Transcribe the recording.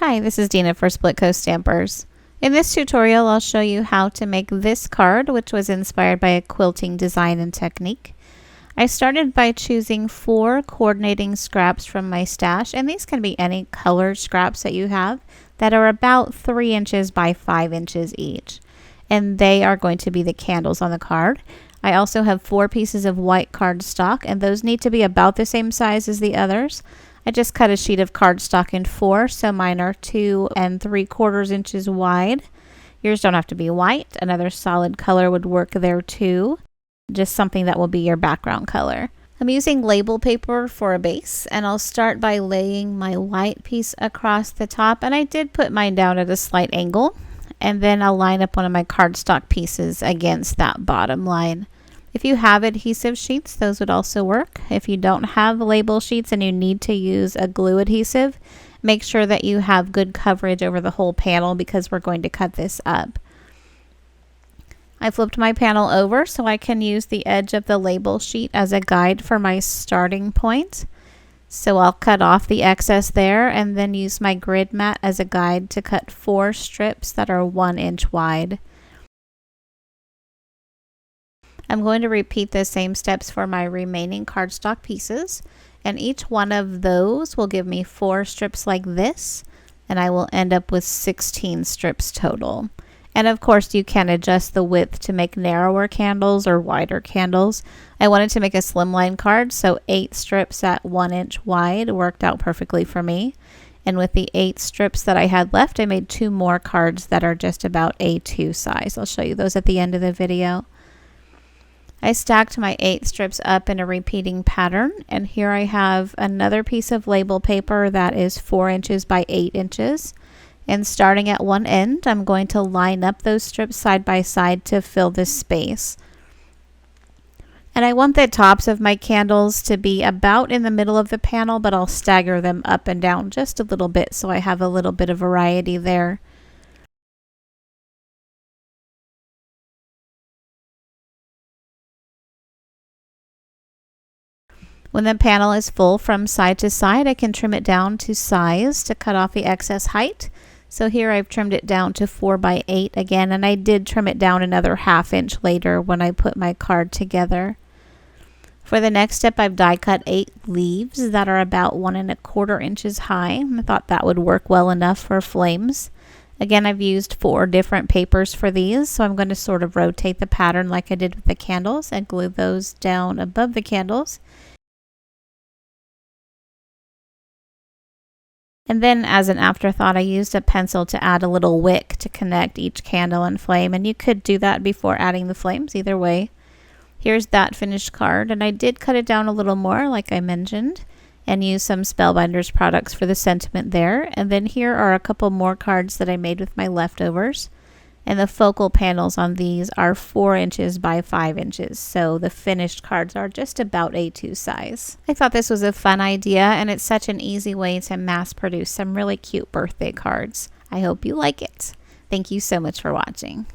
Hi, this is Dina for Splitcoaststampers. In this tutorial, I'll show you how to make this card, which was inspired by a quilting design and technique. I started by choosing 4 coordinating scraps from my stash, and these can be any colored scraps that you have that are about 3 inches by 5 inches each. And they are going to be the candles on the card. I also have 4 pieces of white cardstock, and those need to be about the same size as the others. I just cut a sheet of cardstock in 4, so mine are 2 3/4 inches wide. Yours don't have to be white. Another solid color would work there too. Just something that will be your background color. I'm using label paper for a base, and I'll start by laying my white piece across the top, and I did put mine down at a slight angle, and then I'll line up one of my cardstock pieces against that bottom line. If you have adhesive sheets, those would also work. If you don't have label sheets and you need to use a glue adhesive, make sure that you have good coverage over the whole panel because we're going to cut this up. I flipped my panel over so I can use the edge of the label sheet as a guide for my starting point. So I'll cut off the excess there and then use my grid mat as a guide to cut 4 strips that are 1 inch wide. I'm going to repeat the same steps for my remaining cardstock pieces, and each one of those will give me 4 strips like this, and I will end up with 16 strips total. And of course you can adjust the width to make narrower candles or wider candles. I wanted to make a slimline card, so 8 strips at 1 inch wide worked out perfectly for me. And with the 8 strips that I had left, I made 2 more cards that are just about A2 size. I'll show you those at the end of the video. I stacked my 8 strips up in a repeating pattern, and here I have another piece of label paper that is 4 inches by 8 inches. And starting at one end, I'm going to line up those strips side by side to fill this space. And I want the tops of my candles to be about in the middle of the panel, but I'll stagger them up and down just a little bit so I have a little bit of variety there. When the panel is full from side to side, I can trim it down to size to cut off the excess height. So here I've trimmed it down to 4 by 8 again, and I did trim it down another 1/2 inch later when I put my card together. For the next step, I've die cut 8 leaves that are about 1 1/4 inches high. I thought that would work well enough for flames. Again, I've used 4 different papers for these, so I'm going to sort of rotate the pattern like I did with the candles and glue those down above the candles. And then as an afterthought, I used a pencil to add a little wick to connect each candle and flame, and you could do that before adding the flames, either way. Here's that finished card, and I did cut it down a little more like I mentioned and use some Spellbinders products for the sentiment there. And then here are a couple more cards that I made with my leftovers. And the focal panels on these are 4 inches by 5 inches, so the finished cards are just about A2 size. I thought this was a fun idea, and it's such an easy way to mass produce some really cute birthday cards. I hope you like it. Thank you so much for watching.